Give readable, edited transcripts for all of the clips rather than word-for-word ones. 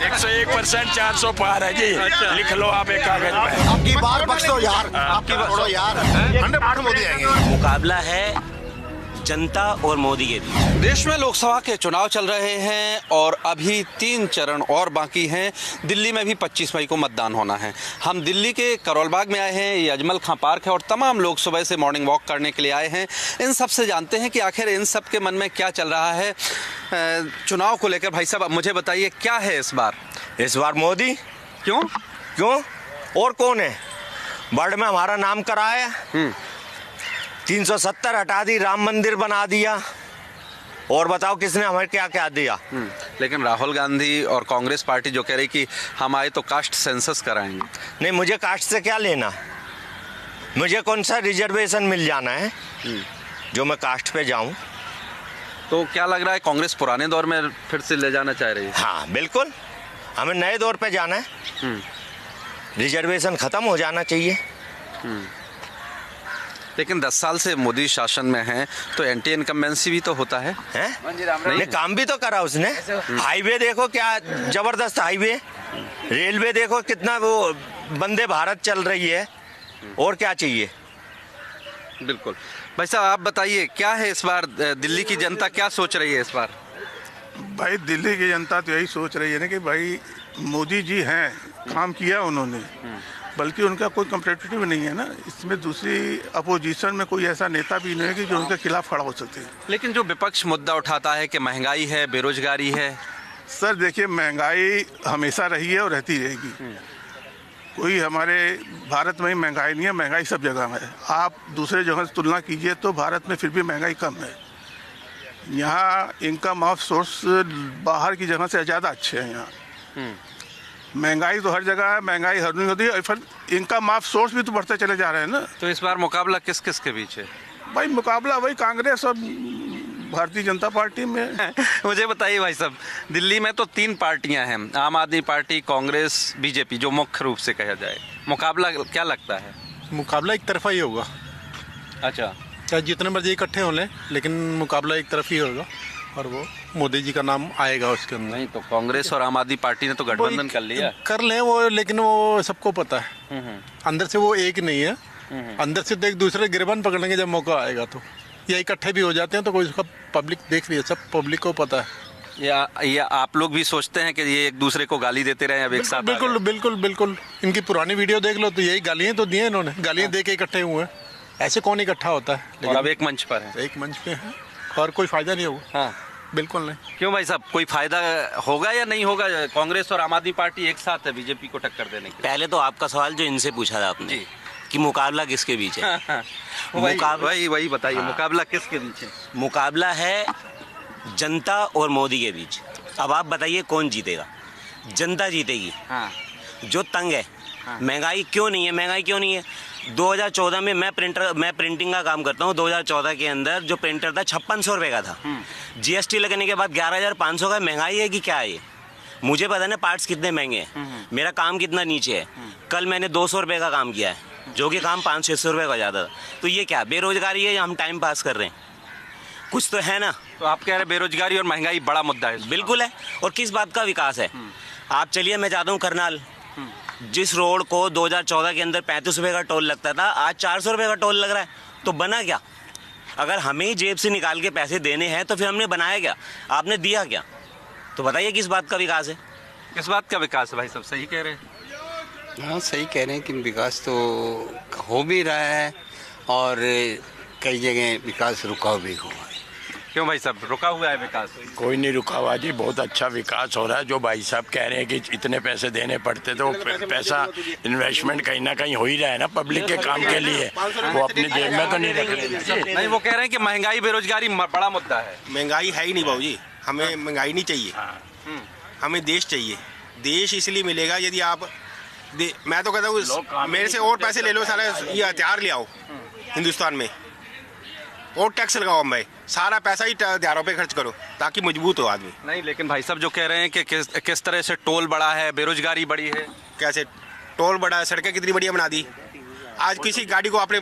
101% 400 पार है जी। अच्छा। लिख लो आप एक कागज में। आपकी बार बख्श दो यार, आपकी बार छोड़ो यार, 100% मोदी आएंगे। मुकाबला है जनता और मोदी के बीच। देश में लोकसभा के चुनाव चल रहे हैं और अभी 3 चरण और बाकी हैं। दिल्ली में भी 25 मई को मतदान होना है। हम दिल्ली के करोल बाग में आए हैं, ये अजमल खां पार्क है और तमाम लोग सुबह से मॉर्निंग वॉक करने के लिए आए हैं। इन सब से जानते हैं कि आखिर इन सब के मन में क्या चल रहा है चुनाव को लेकर। भाई साहब मुझे बताइए क्या है इस बार मोदी। क्यों और कौन है? वर्ल्ड में हमारा नाम कराया, 370 हटा दी, राम मंदिर बना दिया, और बताओ किसने हमें क्या क्या दिया। लेकिन राहुल गांधी और कांग्रेस पार्टी जो कह रही कि हम आए तो कास्ट सेंसस कराएंगे। नहीं, मुझे कास्ट से क्या लेना, मुझे कौन सा रिजर्वेशन मिल जाना है जो मैं कास्ट पे जाऊं। तो क्या लग रहा है कांग्रेस पुराने दौर में फिर से ले जाना चाह रही है? हाँ बिल्कुल, हमें नए दौर पे जाना है। रिजर्वेशन खत्म हो जाना चाहिए। लेकिन 10 साल से मोदी शासन में हैं तो एंटी इनकम्बेंसी भी तो होता है। नहीं, काम भी तो करा उसने। हाईवे देखो क्या जबरदस्त हाईवे, रेलवे देखो कितना वो वंदे भारत चल रही है, और क्या चाहिए। बिल्कुल। भाई साहब आप बताइए क्या है इस बार दिल्ली की जनता क्या सोच रही है इस बार? भाई दिल्ली की जनता तो यही सोच रही है ना कि भाई मोदी जी हैं, काम किया उन्होंने, बल्कि उनका कोई कम्पिटिटिव नहीं है ना इसमें। दूसरी अपोजिशन में कोई ऐसा नेता भी नहीं है कि जो उनके खिलाफ खड़ा हो सकते। लेकिन जो विपक्ष मुद्दा उठाता है कि महंगाई है, बेरोजगारी है। सर देखिए, महंगाई हमेशा रही है और रहती रहेगी। कोई हमारे भारत में ही महंगाई नहीं है, महंगाई सब जगह में है। आप दूसरे जगह से तुलना कीजिए तो भारत में फिर भी महंगाई कम है। यहाँ इनकम ऑफ सोर्स बाहर की जगह से ज़्यादा अच्छे हैं। यहाँ महंगाई तो हर जगह है, महंगाई हर नहीं होती है, फिर इनकम ऑफ सोर्स भी तो बढ़ते चले जा रहे हैं ना। तो इस बार मुकाबला किस किस के बीच है? भाई मुकाबला वही कांग्रेस और भारतीय जनता पार्टी में। मुझे बताइए भाई साहब, दिल्ली में तो 3 पार्टियां हैं, आम आदमी पार्टी, कांग्रेस, बीजेपी, जो मुख्य रूप से कहा जाए। मुकाबला क्या लगता है? मुकाबला एक तरफा ही होगा। अच्छा, चाहे जितने मर्जी इकट्ठे हो लें, लेकिन मुकाबला एक तरफ ही होगा और वो मोदी जी का नाम आएगा उसके अंदर। नहीं तो कांग्रेस और आम आदमी पार्टी ने तो गठबंधन कर लिया। कर लें वो, लेकिन वो सबको पता है अंदर से वो एक नहीं है। अंदर से तो एक दूसरे गिरबान पकड़ेंगे जब मौका आएगा तो, या इकट्ठे भी हो जाते हैं तो कोई उसका पब्लिक देख रही है, सब पब्लिक को पता है। या आप लोग भी सोचते हैं कि ये एक दूसरे को गाली देते रहे अब एक साथ? बिल्कुल बिल्कुल बिल्कुल। इनकी पुरानी वीडियो देख लो तो यही गालियाँ तो दी हैं इन्होंने, गालियाँ दे के इकट्ठे हुए हैं। ऐसे कौन इकट्ठा होता है? और अब एक मंच पर है, एक मंच पे है और कोई फायदा नहीं होगा। हाँ बिल्कुल नहीं। क्यों भाई साहब, कोई फायदा होगा या नहीं होगा? कांग्रेस और आम आदमी पार्टी एक साथ है बीजेपी को टक्कर देने के लिए। पहले तो आपका सवाल जो इनसे पूछा था आपने कि मुकाबला किसके बीच है, वही बताइए। हाँ। मुकाबला किसके बीच है? मुकाबला है जनता और मोदी के बीच। अब आप बताइए कौन जीतेगा? जनता जीतेगी। हाँ। जो तंग है। हाँ। महंगाई क्यों नहीं है? 2014 में मैं प्रिंटिंग का काम करता हूँ। 2014 के अंदर जो प्रिंटर था 5600 रुपये का था। जीएसटी लगने के बाद 11500 का। महंगाई है कि क्या है ये? मुझे पता ना पार्ट्स कितने महंगे हैं, मेरा काम कितना नीचे है। कल मैंने 200 रुपये का काम किया है, जो कि काम 500-600 रुपये का ज़्यादा था। तो ये क्या बेरोजगारी है या हम टाइम पास कर रहे हैं? कुछ तो है ना। तो आप कह रहे हैं बेरोजगारी और महंगाई बड़ा मुद्दा है? बिल्कुल है। और किस बात का विकास है? आप चलिए, मैं जाता हूँ करनाल, जिस रोड को 2014 के अंदर 35 रुपये का टोल लगता था, आज 400 रुपये का टोल लग रहा है। तो बना क्या? अगर हमें ही जेब से निकाल के पैसे देने हैं तो फिर हमने बनाया क्या? आपने दिया क्या? तो बताइए किस बात का विकास है? किस बात का विकास है भाई साहब? सही कह रहे हैं। हाँ सही कह रहे हैं कि विकास तो हो भी रहा है और कई जगह विकास रुका भी हुआ है। क्यों भाई साहब, रुका हुआ है विकास? कोई नहीं रुका हुआ जी, बहुत अच्छा विकास हो रहा है। जो भाई साहब कह रहे हैं कि इतने पैसे देने पड़ते तो पैसा इन्वेस्टमेंट कहीं ना कहीं हो ही रहा है ना पब्लिक के काम के लिए। वो अपनी जेब में तो नहीं रख रहे। नहीं, वो कह रहे हैं कि महंगाई बेरोजगारी बड़ा मुद्दा है। महंगाई है ही नहीं बाबू जी, हमें महंगाई नहीं चाहिए। हमें देश चाहिए। देश इसलिए मिलेगा यदि आप मैं तो कहता हूँ मेरे से और पैसे ले लो, सारा ये हथियार ले आओ हिंदुस्तान में, और टैक्स लगाओ भाई, सारा पैसा ही हथियारों पे खर्च करो ताकि मजबूत हो आदमी। नहीं, लेकिन भाई साहब जो कह रहे हैं कि किस तरह से टोल बढ़ा है, बेरोजगारी बढ़ी है। कैसे टोल बढ़ा है? सड़कें कितनी बढ़िया बना दी। आज किसी गाड़ी को आपने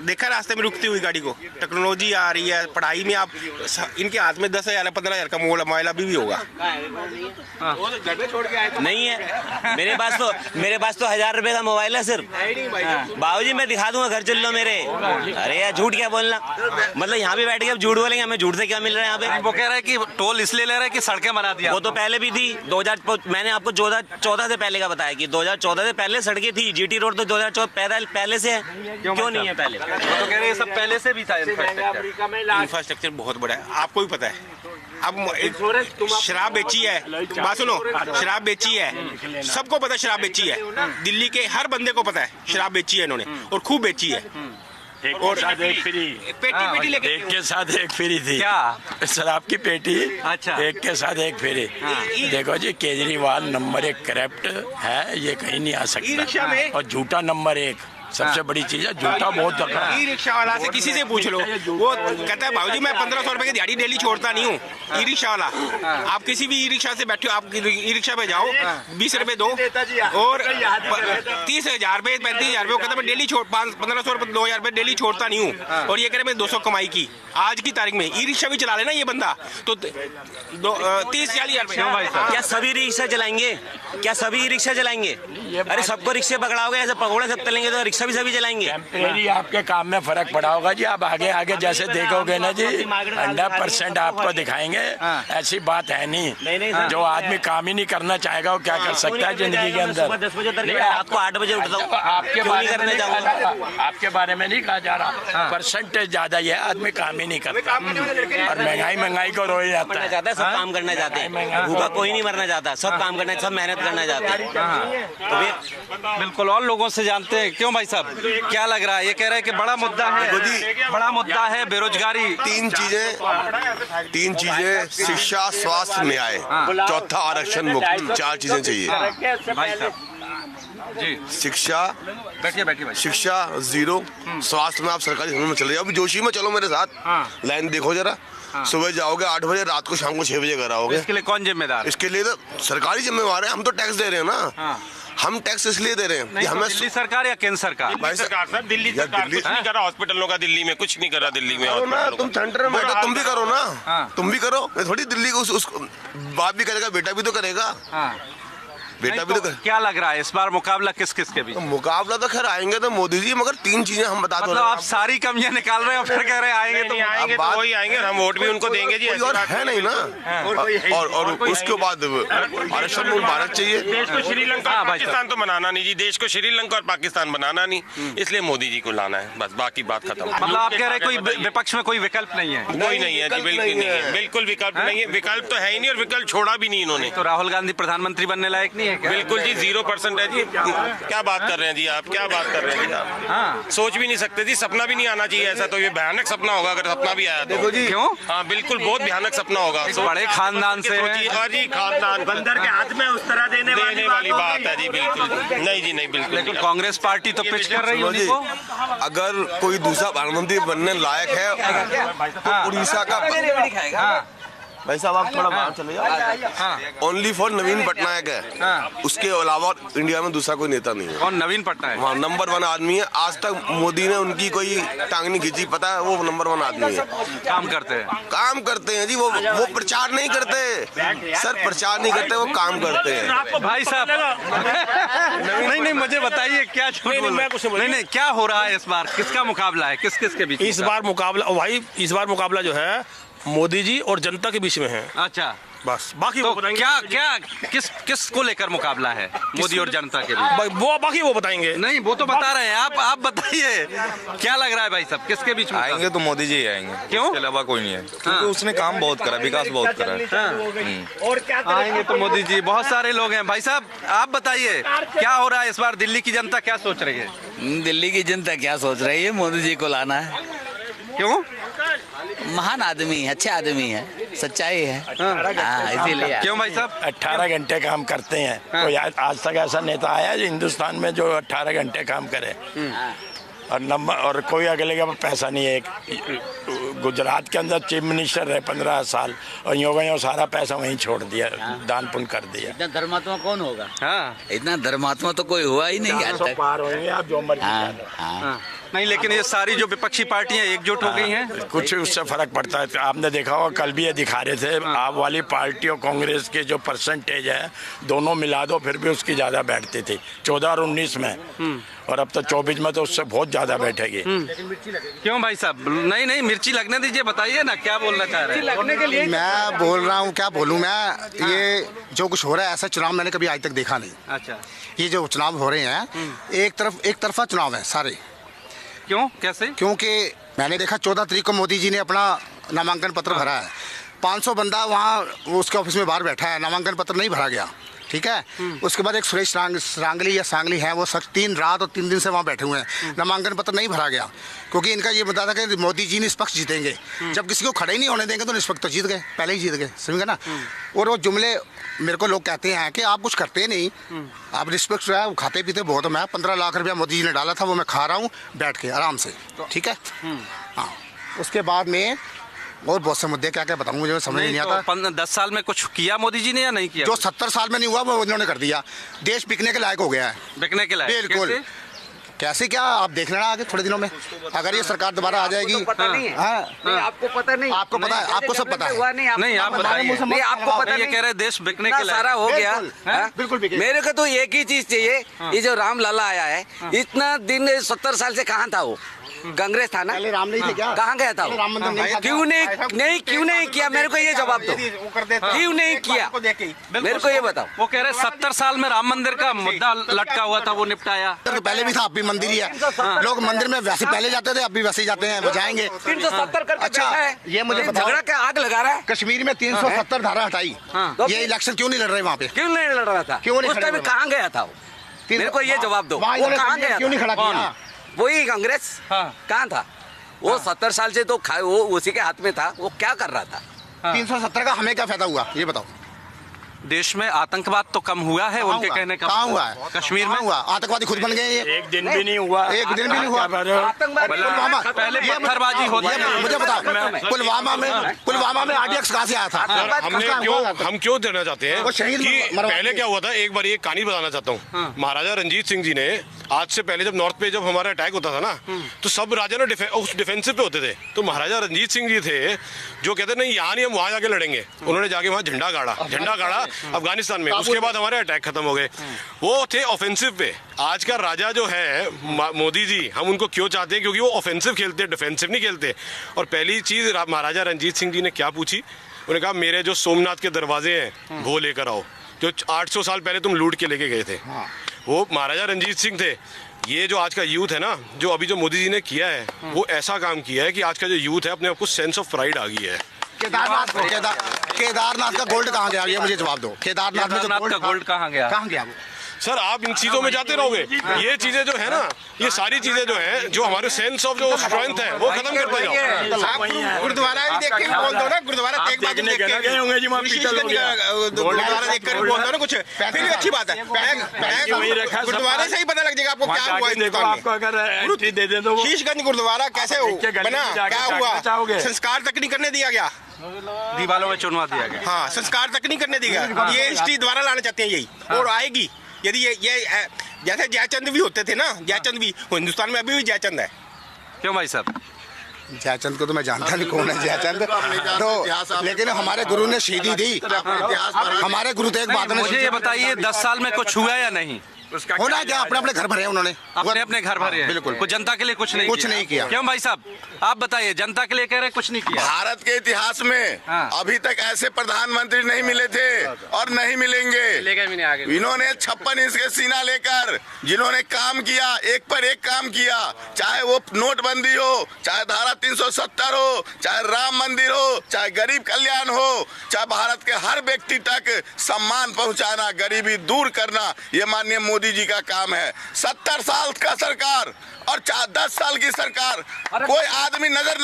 देखा रास्ते में रुकती हुई गाड़ी को? टेक्नोलॉजी आ रही है, पढ़ाई में आप इनके हाथ में 10,000 15,000 का मोबाइल अभी भी होगा। नहीं है मेरे पास तो 1,000 रुपए का मोबाइल है सिर्फ। बाबूजी मैं दिखा दूंगा, घर चल लो मेरे। अरे यार झूठ क्या बोलना, मतलब यहाँ पे बैठ के अब झूठ बोलेंगे, हमें झूठ से क्या मिल रहा है यहाँ पे? वो कह रहा है कि टोल इसलिए ले रहा है कि सड़कें बना दिया। वो तो पहले भी थी, 2000 मैंने आपको 2014 से पहले का बताया कि 2014 से पहले सड़कें थी। जीटी रोड तो 2014 पहले से है, क्यों नहीं है पहले? वो तो कह रहे हैं सब पहले से भी था। इंफ्रास्ट्रक्चर बहुत बड़ा है, आपको भी पता है। अब शराब बेची है, बात सुनो, शराब बेची है, सबको पता है शराब बेची है। दिल्ली के हर बंदे को पता है शराब बेची है इन्होंने, और खूब बेची है। और एक फ्री, पेटी लेके एक के साथ एक फ्री थी। क्या? शराब की पेटी। अच्छा। एक के साथ एक फ्री। देखो जी, केजरीवाल नंबर 1 करप्ट है, ये कहीं नहीं आ सकता। और झूठा नंबर 1 सबसे बड़ी चीज है, झूठा बहुत तगड़ा। ई रिक्शा वाला से किसी से पूछ लो, वो कहता है भाऊजी मैं 1500 रुपए की दिहाड़ी डेली छोड़ता नहीं हूँ। ई रिक्शा वाला, आप किसी भी ई रिक्शा से बैठे हो, आप ई रिक्शा पे जाओ, 20 रुपए दो और 30,000 रुपए 35,000 रुपए, कहता मैं डेली 1500 रुपए 2,000 रुपए डेली छोड़ता नहीं हूँ। और ये कह रहे मैं 200 कमाई की आज की तारीख में। ई रिक्शा भी चला लेना ये बंदा तो 30-40,000 रुपए। क्या सभी रिक्शा चलाएंगे? क्या सभी रिक्शा चलाएंगे? अरे सबको रिक्शे पकड़ाओगे, ऐसे पकौड़े सब चलेंगे तो रिक्शा भी सभी चलाएंगे। टेम्परेरी आपके काम में फर्क पड़ा होगा जी। आप आगे आगे जैसे देखोगे ना जी, 100% आपको दिखाएंगे। ऐसी बात है नहीं, जो आदमी काम ही नहीं करना चाहेगा वो क्या कर सकता है जिंदगी के अंदर? 10 बजे तक रात को 8 बजे उठता हूँ, आपके बारे में नहीं कहा जा रहा, परसेंटेज ज्यादा ही है, आदमी काम ही नहीं करता और महंगाई को रोए जाता है। सब काम करना चाहते हैं, भूखा कोई नहीं मरना चाहता, सब काम करना, सब मेहनत करना चाहते हैं। तो फिर बिल्कुल, और लोगों से जानते हैं। क्यों भाई साहब, क्या लग रहा है? ये कह रहे हैं कि बड़ा मुद्दा है बेरोजगारी। तीन चीजें शिक्षा, स्वास्थ्य, न्याय, चौथा आरक्षण मुक्त। 4 चीजें चाहिए भाई साहब जी। शिक्षा, बैठिए भाई। शिक्षा 0, स्वास्थ्य में आप सरकारी स्कूल में चले जाओ। अभी जोशी में चलो मेरे साथ, लाइन देखो जरा। सुबह जाओगे 8 बजे, रात को शाम को 6 बजे घर आओगे। इसके लिए कौन जिम्मेदार? इसके लिए तो सरकारी जिम्मेवार है, हम तो टैक्स दे रहे हैं ना। हम टैक्स इसलिए दे रहे हैं कि हमें दिल्ली सरकार या केंद्र सरकार? दिल्ली सरकार सर, दिल्ली सरकार कुछ नहीं करा हॉस्पिटलों का, दिल्ली में कुछ नहीं करा। दिल्ली में तुम सेंटर में बैठो, तुम भी करो ना, तुम भी करो। मैं थोड़ी दिल्ली को उसको बाप भी करेगा, बेटा भी तो करेगा। बेटा भी तो क्या लग रहा है इस बार मुकाबला किस के बीच? मुकाबला तो खैर आएंगे तो मोदी जी, मगर 3 चीजें हम बता दो। मतलब आप सारी कमियां निकाल रहे हो, फिर कह रहे हैं आएंगे तो वही आएंगे और हम वोट भी उनको देंगे जी। और है नहीं ना। और उसके बाद आरक्षण मुक्त भारत चाहिए। देश को श्रीलंका और पाकिस्तान तो बनाना नहीं जी, देश को श्रीलंका और पाकिस्तान बनाना नहीं, इसलिए मोदी जी को लाना है बस, बाकी बात खत्म। मतलब आप कह रहे हैं कोई विपक्ष में कोई विकल्प नहीं है? कोई नहीं है जी, बिल्कुल नहीं है, बिल्कुल विकल्प नहीं है। विकल्प तो है ही नहीं और विकल्प छोड़ा भी नहीं इन्होंने। तो राहुल गांधी प्रधानमंत्री बनने लायक नहीं है क्या? बिल्कुल जी, 0% है जी। क्या बात कर रहे हैं जी आप, क्या बात कर रहे हैं जी आप? सोच भी नहीं सकते जी, सपना भी नहीं आना चाहिए ऐसा। तो ये भयानक सपना होगा अगर सपना भी आया तो। क्यों? हाँ बिल्कुल, बहुत भयानक सपना होगा। बड़े खानदान से जी, खानदान बंदर के हाथ में उस तरह देने वाली बात है जी, बिल्कुल नहीं जी, नहीं बिल्कुल। लेकिन कांग्रेस पार्टी तो पिच कर रही है उनको। अगर कोई दूसरा प्रधानमंत्री बनने लायक है तो उड़ीसा का भाई साहब, आप थोड़ा बाहर चले जाओ। ओनली फॉर नवीन पटनायक है, उसके अलावा इंडिया में दूसरा कोई नेता नहीं है। कौन? नवीन पटनायक? हाँ, नंबर 1 आदमी है। आज तक मोदी ने उनकी कोई टांग नहीं खींची, पता है, वो नंबर 1 आदमी है। काम करते हैं जी। वो प्रचार नहीं करते सर, प्रचार नहीं करते, वो काम करते हैं भाई साहब। नहीं, मुझे बताइए क्या नहीं, क्या हो रहा है इस बार? किसका मुकाबला है, किस के बीच? इस बार मुकाबला जो है मोदी जी और जनता के बीच में है। अच्छा, बस बाकी तो वो बताएंगे। क्या किस को लेकर मुकाबला है मोदी और जनता के बीच? वो बाकी वो बताएंगे। नहीं, वो तो बता रहे हैं आप बताइए क्या लग रहा है भाई साहब, किसके बीच में? आएंगे तो मोदी जी ही आएंगे। क्यों? इसके अलावा कोई नहीं है, क्योंकि उसने काम बहुत करा, विकास बहुत करा है। और क्या आएंगे तो मोदी जी। बहुत सारे लोग हैं। भाई साहब आप बताइए क्या हो रहा है इस बार? दिल्ली की जनता क्या सोच रही है? दिल्ली की जनता क्या सोच रही है? मोदी जी को लाना है। क्यों? महान आदमी है, अच्छे आदमी है, सच्चाई है। हाँ, इसीलिए। क्यों भाई साहब? 18 घंटे काम करते हैं। कोई आज तक ऐसा नेता आया जो हिंदुस्तान में जो 18 घंटे काम करे? और कोई अगले के पास पैसा नहीं है, गुजरात के अंदर चीफ मिनिस्टर रहे 15 साल और यूँ सारा पैसा वहीं छोड़ दिया, दान पुण्य कर दिया। इतना धर्मात्मा कौन होगा? हाँ, इतना धर्मात्मा तो कोई हुआ ही नहीं आज तक। पार होंगे आप जो मर्जी हाँ, करो। हाँ। नहीं, लेकिन ये सारी जो विपक्षी पार्टियां एकजुट हो गई हैं, कुछ उससे फर्क पड़ता है। आपने देखा होगा कल भी ये दिखा रहे थे, आप वाली पार्टी और कांग्रेस के जो परसेंटेज है दोनों मिला दो फिर भी उसकी ज्यादा बैठती थी 14 और 19 में, और अब तो 24 में तो उससे बहुत ज्यादा बैठेगी। क्यों भाई साहब? नहीं, मिर्ची लगने दीजिए, बताइए ना क्या बोलना चाह रहे हैं। मैं बोल रहा हूँ, क्या बोलूँ मैं, ये जो कुछ हो रहा है ऐसा चुनाव मैंने कभी आज तक देखा नहीं। अच्छा, ये जो चुनाव हो रहे हैं एक तरफा चुनाव है सारे। क्यों, कैसे? क्योंकि मैंने देखा 14 तारीख को मोदी जी ने अपना नामांकन पत्र भरा है, 500 बंदा वहाँ उसके ऑफिस में बाहर बैठा है, नामांकन पत्र नहीं भरा गया, ठीक है। उसके बाद एक सुरेश सांगली या सांगली हैं, वो 3 रात और 3 दिन से वहाँ बैठे हुए हैं, नामांकन पत्र नहीं भरा गया, क्योंकि इनका ये बता था कि मोदी जी निष्पक्ष जीतेंगे। जब किसी को खड़े ही नहीं होने देंगे तो निष्पक्ष तो जीत गए, पहले ही जीत गए, समझे ना। और वो जुमले मेरे को लोग कहते हैं कि आप कुछ करते नहीं, आप निष्पक्ष रहा है, खाते पीते बहुत। मैं 15 लाख रुपया मोदी जी ने डाला था, वो मैं खा रहा हूँ बैठ के आराम से, ठीक है। हाँ, उसके बाद में और बहुत से मुद्दे क्या क्या बताऊँ, मुझे समझ नहीं आता। 10 साल में कुछ किया मोदी जी ने या नहीं किया? जो 70 साल में नहीं हुआ वो उन्होंने कर दिया। देश बिकने के लायक हो गया है, बिकने के लायक। बिल्कुल। कैसे क्या आप देख लेना आगे थोड़े दिनों में, अगर ये सरकार दोबारा आ जाएगी। आपको पता नहीं है? नहीं, आपको पता नहीं, आपको पता है, आपको सब पता है। नहीं, आप बताइए। नहीं, आपको पता ये नहीं, कह रहे देश बिकने के लायक सारा हो गया। बिल्कुल बिके। मेरे को तो एक ही चीज चाहिए, ये जो राम लाला आया है, इतना दिन 70 साल से कहाँ था वो? कांग्रेस था ना, पहले राम नहीं थे क्या? कहाँ गया था वो? राम मंदिर नहीं था। क्यों नहीं किया? मेरे को ये जवाब दो, क्यों नहीं किया? मेरे को ये बताओ। वो कह रहे 70 साल में राम मंदिर का मुद्दा लटका हुआ था, वो निपटाया। तो पहले भी था, अब भी मंदिर ही है, लोग मंदिर में वैसे पहले जाते थे, अब भी वैसे ही जाते हैं, जाएंगे। 370 करके अच्छा, बैठा है, ये मुझे बताओ, झगड़ा क्या आग लगा रहा है? कश्मीर में 370 धारा हटाई, ये इलेक्शन क्यों नहीं लड़ रहे वहाँ पे? क्यों नहीं लड़ रहा था? क्यों नहीं उस टाइम कहाँ गया था वो? मेरे को ये जवाब दो, वो कहाँ गया? क्यों नहीं खड़ा किया? वही कांग्रेस कहाँ था वो? 70 साल से तो वो उसी के हाथ में था, वो क्या कर रहा था? 370 का हमें क्या फायदा हुआ ये बताओ? देश में आतंकवाद तो कम हुआ है, उनके कहने का। कहाँ हुआ है? कश्मीर में हुआ, आतंकवादी खुद बन गए। एक दिन भी नहीं हुआ, एक दिन भी नहीं हुआ। पुलवामा पहले पत्थरबाजी होती है। मुझे बताओ, पुलवामा में RDX कहाँ से आया था? हम क्यों देना चाहते हैं कि पहले क्या हुआ था? एक बार ये कहानी बताना चाहता हूँ। महाराजा रंजीत सिंह जी ने आज से पहले जब नॉर्थ पे जब हमारा अटैक होता था ना, तो सब राजा ना उस डिफेंसिव पे होते थे। तो महाराजा रंजीत सिंह जी थे जो कहते नहीं यहाँ नहीं, हम वहाँ जाके लड़ेंगे। उन्होंने जाके वहाँ झंडा गाड़ा अफगानिस्तान में। उसके बाद हमारे अटैक खत्म हो गए। वो थे ऑफेंसिव पे। आज का राजा जो है मोदी जी, हम उनको क्यों चाहते हैं? क्योंकि वो ऑफेंसिव खेलते हैं, डिफेंसिव नहीं खेलते। और पहली चीज महाराजा रंजीत सिंह जी ने क्या पूछी? उन्होंने कहा मेरे जो सोमनाथ के दरवाजे हैं वो लेकर आओ, जो 800 साल पहले तुम लूट के लेके गए थे। वो महाराजा रंजीत सिंह थे। ये जो आज का यूथ है ना, जो अभी जो मोदी जी ने किया है, वो ऐसा काम किया है कि आज का जो यूथ है अपने आप को सेंस ऑफ प्राइड आ गई है। केदारनाथ का गोल्ड कहाँ गया? ये मुझे जवाब दो। केदारनाथ का गोल्ड कहाँ गया? वो? सर आप इन चीजों में जाते रहोगे। ये चीजें जो है ना, ये सारी चीजें जो है, जो हमारे सेंस ऑफ जो स्ट्रेंथ है वो खत्म करते जाओ। गुरुद्वारा भी देख के बोल दो ना, गुरुद्वारा देख के गुरुद्वारा देख कर बोल दो ना कुछ, फिर भी अच्छी बात है। गुरुद्वारे से ही पता लग जाएगा आपको क्या हुआ हिंदुस्तान में। शीशगंज गुरुद्वारा कैसे बना, क्या हुआ? संस्कार तक नहीं करने दिया गया, दीवारों में चुनवा दिया गया। हाँ, संस्कार तक नहीं करने दिया। ये हिस्ट्री दोबारा लाना चाहते हैं यही, और आएगी। यदि ये जैसे जयचंद भी होते थे ना, जयचंद भी हिंदुस्तान में अभी भी जयचंद है। क्यों भाई साहब? जयचंद को तो मैं जानता नहीं कौन है जयचंद, तो लेकिन हमारे गुरु ने शहीदी दी। हमारे गुरु तेग बहादुर ने। मुझे ये बताइए 10 साल में कुछ हुआ या नहीं? होना क्या? अपने अपने घर भरे उन्होंने, अपने घर भरे हैं। बिल्कुल। कुछ जनता के लिए कुछ नहीं किया। क्यों भाई साहब आप बताइए, जनता के लिए कह रहे कुछ नहीं किया? भारत के इतिहास में अभी तक ऐसे प्रधानमंत्री नहीं मिले थे और नहीं मिलेंगे। इन्होंने 56 इंच के सीना लेकर जिन्होंने काम किया, एक पर एक काम किया, चाहे वो नोटबंदी हो, चाहे धारा 370 हो, चाहे राम मंदिर हो, चाहे गरीब कल्याण हो, चाहे भारत के हर व्यक्ति तक सम्मान पहुंचाना, गरीबी दूर करना, ये माननीय मोदी मोदी जी का काम है। 70 साल का सरकार और 10 साल की सरकार, कोई आदमी नजर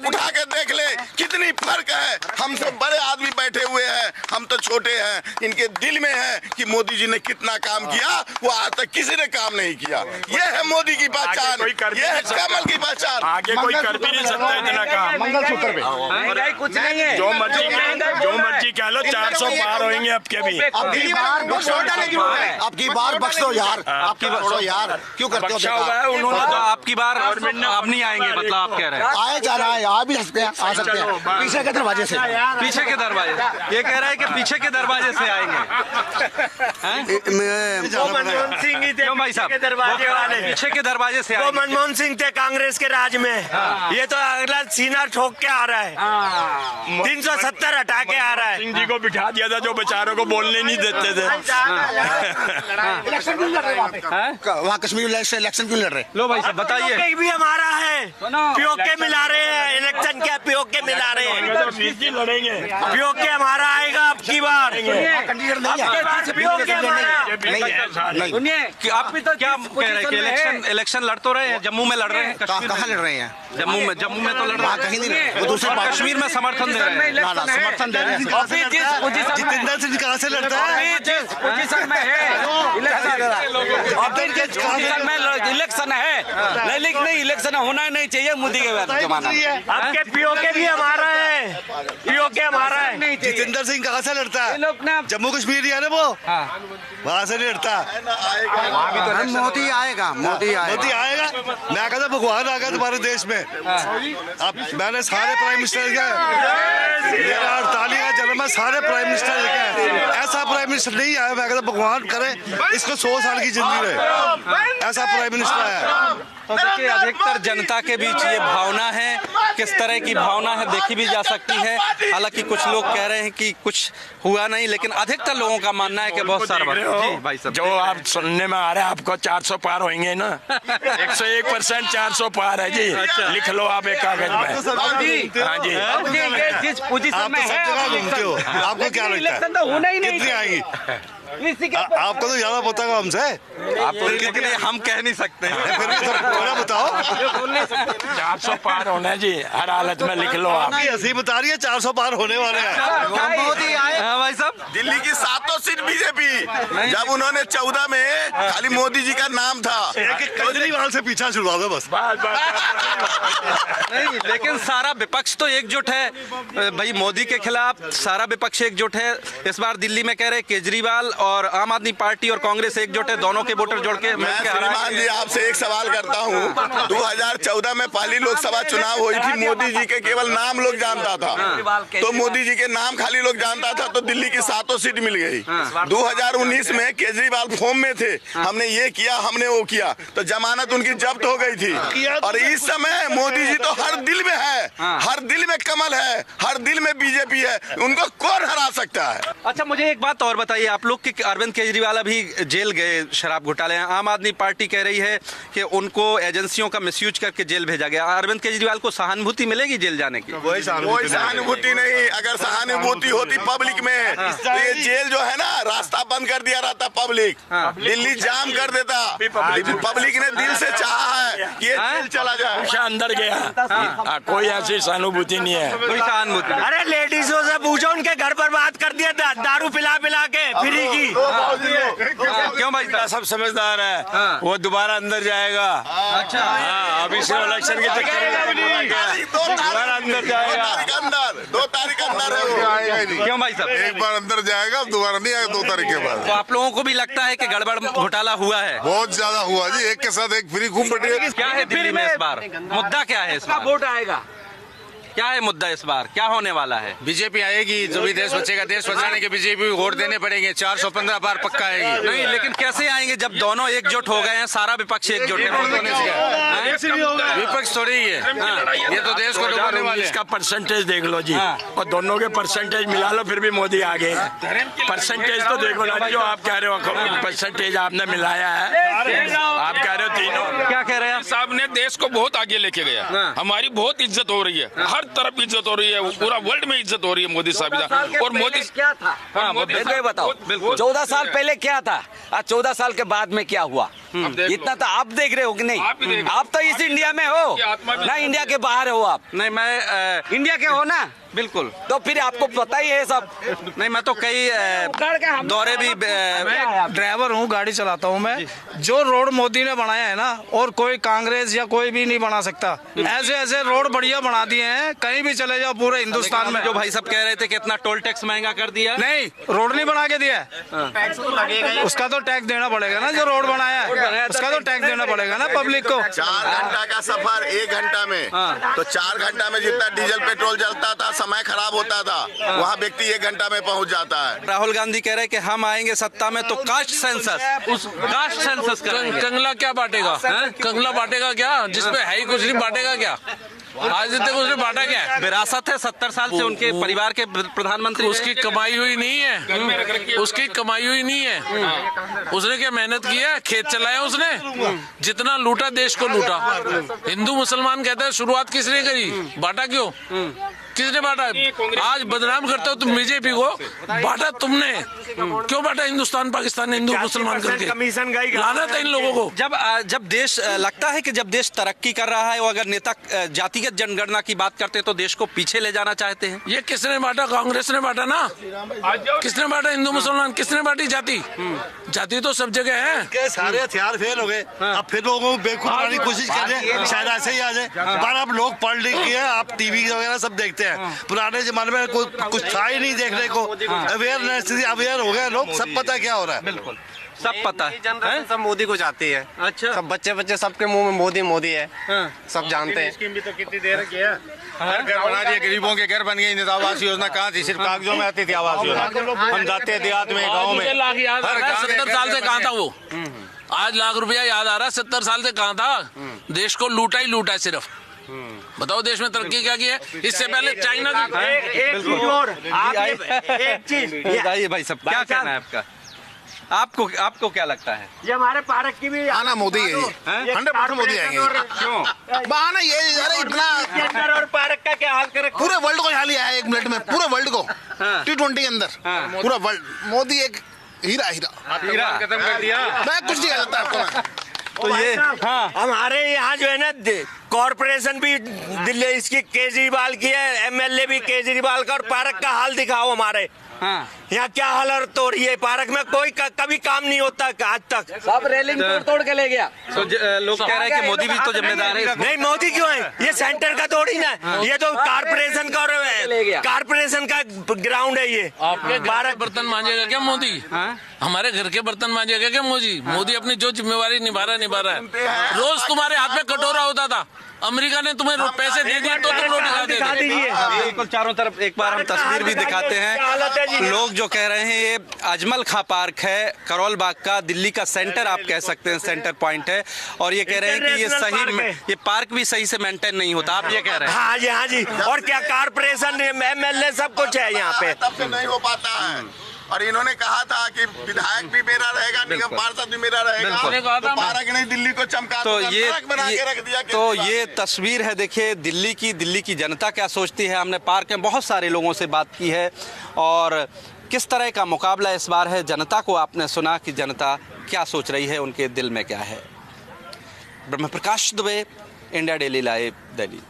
उठा के देख ले कितनी फर्क है। हम सब बड़े आदमी बैठे हुए हैं, हम तो छोटे हैं। इनके दिल में है कि मोदी जी ने कितना काम किया, वो आज तक किसी ने काम नहीं किया। ये है मोदी की पहचान, ये है कमल की पहचान। आगे कोई कर भी नहीं सकता इतना काम। मंगलसूत्र पे महंगाई कुछ नहीं है, जो मर्जी कह लो, 400 पार होंगे अब के भी। अब की बार बख्श दो यार, आपकी बख्श दो यार, क्यों करते हो बेकार? उन्होंने तो आपकी बार अब नहीं आएंगे, मतलब आप कह रहे हैं आए जा रहा है, आ भी सकते हैं, आ सकते हैं पीछे के दरवाजे से। पीछे के दरवाजे, ये कह रहा है कि पीछे के दरवाजे से आएंगे। क्यों भाई साहब? पीछे के दरवाजे से वो मनमोहन सिंह थे कांग्रेस के राज में, ये तो अगला सीना ठोक के आ रहा है, 370 हटा के आ रहा है। सिंह जी को बिठा दिया था जो बेचारों को बोलने नहीं देते थे। इलेक्शन क्यों लड़ रहे वहाँ कश्मीर इलेक्शन क्यों लड़ रहे? लो भाई साहब बताइए। पीओके भी हमारा है, पीओके मिला रहे हैं, इलेक्शन क्या पीओके मिला रहे हैं, लड़ेंगे। पीओके हमारा आएगा अब की बार। पीओके सुनिए कि आप भी तो क्या कह रहे हैं कि इलेक्शन लड़ तो रहे हैं, जम्मू में लड़ रहे हैं, कहाँ लड़ रहे हैं? जम्मू में तो लड़ रहे हैं, कहीं नहीं रहे, वो दूसरे कश्मीर में समर्थन दे रहे हैं। ना समर्थन दे रहे हैं। जितेंद्र सिंह कहाँ से लड़ता है? पोजीशन में है इलेक्शन है, लेकिन नहीं इलेक्शन होना ही नहीं चाहिए मोदी के जमाना। आपके पीओके भी हमारा है, पीओके हमारा है। जितेंद्र सिंह कहाँ से लड़ता है? जम्मू कश्मीर है ना वो, वहाँ से नहीं लड़ता। मोदी आएगा, मोदी आएगा। मैं कहता भगवान आ गया तुम्हारे देश में। अब मैंने सारे प्राइम मिनिस्टर मेरा 48 का जन्म है, सारे प्राइम मिनिस्टर देखे, ऐसा प्राइम मिनिस्टर नहीं आया। मैं कहता भगवान करे इसको 100 साल की जिंदगी रहे, ऐसा प्राइम मिनिस्टर है। तो देखिए अधिकतर जनता के बीच ये भावना है, किस तरह की भावना है देखी भी जा सकती है। हालांकि कुछ लोग कह रहे हैं कि कुछ हुआ नहीं, लेकिन अधिकतर लोगों का मानना है कि बहुत सारा जी भाई साहब जो आप सुनने में आ रहा है आपको 400 पार होंगे ना। 101% 400 पार है जी। लिख लो आप एक कागज में। हाँ जी, आप तो सब जगह घूमते हो, आपको क्या लगता है कितनी आएगी? आपको तो ज्यादा पता है हमसे, आपको कितने हम कह नहीं सकते, फिर भी थोड़ा बताओ। 400 पार होना जी, हर हालत में लिख लो आप। हंसी बता रही है 400 पार होने वाले हैं। मोदी आए। हाँ भाई साहब, दिल्ली की 7 सीट बीजेपी, जब उन्होंने 14 में खाली मोदी जी का नाम था। केजरीवाल से पीछा छुड़वा दो बस। नहीं, लेकिन सारा विपक्ष तो एकजुट है भाई, मोदी के खिलाफ सारा विपक्ष एकजुट है। इस बार दिल्ली में कह रहे केजरीवाल और आम आदमी पार्टी और कांग्रेस एकजुट है, दोनों के वोटर जोड़ के। मैं श्रीमान जी आपसे एक सवाल करता हूँ, 2014 में पहली लोकसभा चुनाव हुई थी, मोदी जी के केवल नाम लोग जानता था, तो मोदी जी के नाम खाली लोग जानता था, तो दिल्ली की 7 सीट मिल गई। 2019 में केजरीवाल फॉर्म में थे, हमने ये किया, हमने वो किया, तो जमानत उनकी जब्त हो गई थी। और इस समय मोदी जी तो हर दिल में है, हर दिल में कमल है, हर दिल में बीजेपी है, उनको कौन हरा सकता है? अच्छा मुझे एक बात और बताइए, आप लोग कि अरविंद केजरीवाल अभी जेल गए शराब घोटाले, आम आदमी पार्टी कह रही है कि उनको एजेंसियों का मिसयूज करके जेल भेजा गया। अरविंद केजरीवाल को सहानुभूति मिलेगी जेल जाने की? कोई सहानुभूति नहीं। अगर सहानुभूति होती पब्लिक में तो ये जेल जो है ना, रास्ता बंद कर दिया रहता, पब्लिक दिल्ली जाम कर देता। पब्लिक ने दिल से चाहा है कि ये जेल चला जाए, अंदर गया। कोई ऐसी सहानुभूति नहीं है, कोई सहानुभूति। अरे लेडीजों से पूछो, उनके घर पर बात कर दिया था, दारू पिला के फ्री की। क्यों भाई? सब समझदार है, वो दोबारा अंदर जाएगा। अच्छा, अभी इलेक्शन के चक्कर में दोबारा अंदर जाएगा। 2 तारीख अंदर है वो। क्यों भाई साहब? एक बार अंदर जाएगा, दोबारा नहीं आएगा 2 तारीख के बाद। तो आप लोगों को भी लगता है कि गड़बड़ घोटाला हुआ है? बहुत ज्यादा हुआ जी, एक के साथ एक फ्री खूब बढ़ी। क्या है दिल्ली में इस बार मुद्दा, क्या है इस बार? वोट आएगा, क्या है मुद्दा इस बार, क्या होने वाला है? बीजेपी आएगी, जो भी देश बचेगा, देश बचाने के बीजेपी को वोट देने पड़ेंगे। 415 बार पक्का आएगी। नहीं, लेकिन कैसे आएंगे जब दोनों एकजुट हो गए हैं, सारा विपक्ष एकजुट है? विपक्ष थोड़ी है, ये तो देश को डुबाने वाले। इसका परसेंटेज देख लो जी, और दोनों के परसेंटेज मिला लो, फिर भी मोदी आगे है। परसेंटेज तो देखो ना, जो आप कह रहे हो परसेंटेज आपने मिलाया है, आप कह रहे हो तीनों। क्या कह रहे हैं साहब? ने देश को बहुत आगे लेके गया, हमारी बहुत इज्जत हो रही है, हर तरफ इज्जत हो रही है, पूरा वर्ल्ड में इज्जत हो रही है मोदी साहब। और मोदी क्या था? हाँ, बताओ, 14 साल पहले क्या था? आज 14 साल के बाद में क्या हुआ, इतना तो आप देख रहे हो कि नहीं? आप तो इस इंडिया में हो ना, इंडिया के बाहर हो आप? नहीं, मैं इंडिया के हो ना, बिल्कुल। तो फिर आपको पता ही है सब। नहीं, मैं तो कई दौरे भी ड्राइवर हूँ, गाड़ी चलाता हूँ मैं। जो रोड मोदी ने बनाया है ना, और कोई कांग्रेस या कोई भी नहीं बना सकता। ऐसे ऐसे रोड बढ़िया बना दिए हैं, कहीं भी चले जाओ पूरे हिंदुस्तान में। जो भाई साहब कह रहे थे कि इतना टोल टैक्स महंगा कर दिया, नहीं, रोड नहीं बना के दिया, उसका तो टैक्स देना पड़ेगा ना। जो रोड बनाया है उसका तो टैक्स देना पड़ेगा ना पब्लिक को। 4 घंटा का सफर 1 घंटा में, तो 4 घंटा में जितना डीजल पेट्रोल जलता था, समय खराब होता था, वहाँ व्यक्ति 1 घंटा में पहुँच जाता है। राहुल गांधी कह रहे हैं कि हम आएंगे सत्ता में तो कास्ट सेंसस, उस कास्ट सेंसस करेंगे। कंगला क्या बांटेगा? कंगला बांटेगा क्या? जिसपे है ही कुछ नहीं, बांटेगा क्या? आज तक उसने बांटा क्या? विरासत है 70 साल से उनके परिवार के प्रधानमंत्री। उसकी कमाई हुई नहीं है, उसकी कमाई हुई नहीं है। उसने क्या मेहनत किया? खेत चलाया उसने, जितना लूटा देश को लूटा। हिंदू मुसलमान कहते हैं शुरुआत किसने करी, बांटा क्यों? किसने बांटा? आज बदनाम करते हो तुम बीजेपी को, बांटा तुमने। क्यों बांटा हिंदुस्तान पाकिस्तान हिंदू मुसलमान करके? कमीशन गई, लानत है इन लोगों को। जब देश लगता है कि जब देश तरक्की कर रहा है, और अगर नेता जातिगत जनगणना की बात करते हैं तो देश को पीछे ले जाना चाहते हैं। ये किसने बांटा? कांग्रेस ने बांटा ना। किसने बांटा? हिंदू मुसलमान किसने बांटी? जाति, जाति तो सब जगह है। सारे हथियार फेल हो गए, अब फिर लोगों को बेवकूफ बनाने की कोशिश कर रहे हैं, शायद ऐसे ही आ जाए। पर अब लोग पढ़ लिख के, आप टीवी वगैरह सब देखते हैं। पुराने जमाने में कुछ था ही नहीं देखने को। अवेयरनेस, अवेयर हो गए लोग, सब पता क्या हो रहा है। बिल्कुल सब पता है। जनरेशन सब मोदी को चाहती है। अच्छा, सब बच्चे सबके मुंह में मोदी मोदी है, सब जानते हैं। स्कीम भी तो कितनी देर किया, घर बना दिए, गरीबों के घर बन गए। आवास योजना कहाँ थी? सिर्फ कागजों में आती थी आवास योजना। हम जाते हैं देहात में, गाँव में। 70 साल से कहाँ था वो? आज लाख रुपया याद आ रहा है, 70 साल से कहाँ था? देश को लूटा ही लूटा है सिर्फ। बताओ देश में तरक्की क्या की है? इससे पहले चाइना की। एक चीज और, एक चीज बताइए भाई साहब, क्या कहना है आपका? आपको क्या लगता है? ये हमारे पार्क की भी आना मोदी है, 100% मोदी आएंगे। क्यों बहाना ये, अरे इतना और पार्क का क्या हाल करे? पूरे वर्ल्ड को यहाँ लिया है 1 मिनट में, पूरे वर्ल्ड को T20 के अंदर, पूरा वर्ल्ड। मोदी एक हीरा खत्म कर दिया। मैं कुछ नहीं कहता आपको। तो ये हमारे यहाँ जो है ना, कॉर्पोरेशन भी दिल्ली इसकी केजरीवाल की है, एमएलए भी केजरीवाल का। और पार्क का हाल दिखाओ हमारे यहाँ क्या हालत हो रही है। पार्क में कोई कभी काम नहीं होता आज तक, सब रेलिंग तोड़ के ले गया। तो लोग कह रहे हैं कि मोदी भी तो जिम्मेदार है। नहीं, मोदी क्यों है? ये सेंटर का थोड़ी ना, ये तो कारपोरेशन का, कारपोरेशन का ग्राउंड है ये। आपके घर बर्तन मांजेगा क्या मोदी? हमारे घर के बर्तन मांजेगा क्या मोदी? मोदी अपनी जो जिम्मेवारी निभा रहा है। रोज तुम्हारे हाथ में कटोरा होता था, अमेरिका ने तुम्हें पैसे दे दिए तो तुम रोटी खा देते। बिल्कुल, चारों तरफ एक बार हम तस्वीर भी दिखाते हैं। लोग जो कह रहे हैं, ये अजमल खां पार्क है, करोल बाग का, दिल्ली का सेंटर आप कह सकते हैं, सेंटर पॉइंट है। और ये कह रहे हैं कि ये पार्क भी सही से मेंटेन नहीं होता। आप ये कह रहे हैं? हाँ जी। और क्या कारपोरेशन, एमएलए सब कुछ है यहाँ पे, तब से नहीं हो पाता है। और इन्होंने कहा था कि विधायक भी मेरा रहेगा, निगम पार्षद भी मेरा रहेगा, तो पार्क नहीं दिल्ली को चमका तो ये बना के रख दिया। तो ये तस्वीर है, देखिए दिल्ली की जनता क्या सोचती है। हमने पार्क में बहुत सारे लोगों से बात की है और किस तरह का मुकाबला इस बार है। जनता को आपने सुना कि जनता क्या सोच रही है, उनके दिल में क्या है। Brahm Prakash Dubey, India daily live, Delhi.